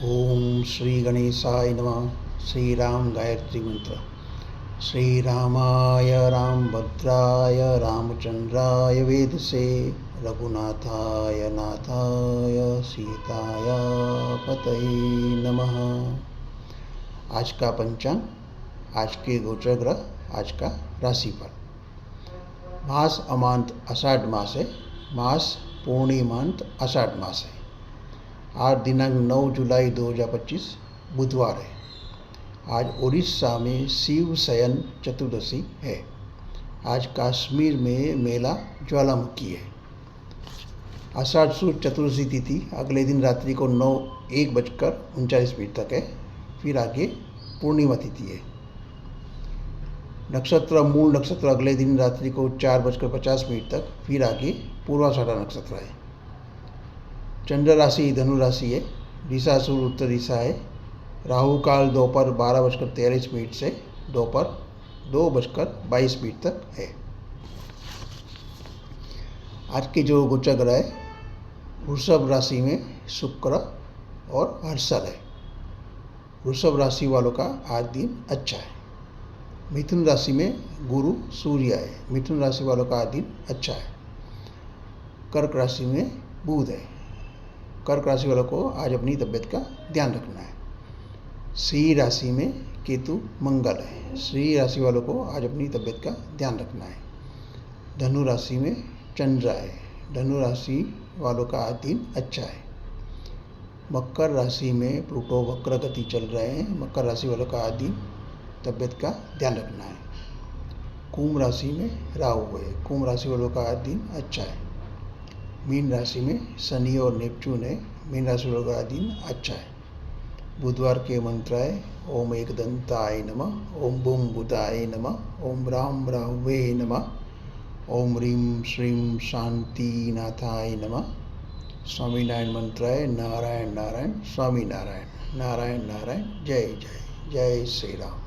ओम श्री गणेशाय नमः। श्री राम गायत्री मंत्र। श्री रामाय रामभद्राय रामचंद्राय वेदसे रघुनाथाय नाथाय सीताय पतये नमः। आज का पंचांग, आज के गोचर ग्रह, आज का राशिफल। मास अमांत आषाढ़ मास है। मास पूर्णिमांत आषाढ़ मास है। आज दिनांक 9 जुलाई 2025 बुधवार है। आज उड़ीसा में शिव शयन चतुर्दशी है। आज कश्मीर में मेला ज्वालामुखी है। आषाढ़ शुद्ध चतुर्दशी तिथि अगले दिन रात्रि को 1:39 तक है। फिर आगे पूर्णिमा तिथि है। नक्षत्र मूल नक्षत्र अगले दिन रात्रि को 4:50 तक, फिर आगे पूर्वाषाढ़ा नक्षत्र है। चंद्र राशि धनु राशि है। दिशा सूर्य उत्तर दिशा है। राहु काल दोपहर 12:43 से दोपहर 2:22 तक है। आज के जो गोचर ग्रह है, वृषभ राशि में शुक्र और हर्षल है। वृषभ राशि वालों का आज दिन अच्छा है। मिथुन राशि में गुरु सूर्य है। मिथुन राशि वालों का आज दिन अच्छा है। कर्क राशि में बुध है। कर्क राशि वालों को आज अपनी तबीयत का ध्यान रखना है। सिंह राशि में केतु मंगल है। सिंह राशि वालों को आज अपनी तबीयत का ध्यान रखना है। धनु राशि में चंद्र है। धनु राशि वालों का आज दिन अच्छा है। मकर राशि में प्लूटो वक्र गति चल रहे हैं। मकर राशि वालों का आज दिन तबीयत का ध्यान रखना है। कुंभ राशि में राहु है। कुंभ राशि वालों का आज दिन अच्छा है। मीन राशि में शनि और नेपच्यून है। मीन राशि वालों का दिन अच्छा है। बुधवार के मंत्र है ओम एकदंताय नमः, ओम बूम बुधाय नमः, ओम राम राहुवे नमः, ओम ह्रीं श्रीं शांति नाथाय नमः। स्वामीनारायण मंत्र है नारायण नारायण स्वामी नारायण, नारायण नारायण, जय जय जय श्री राम।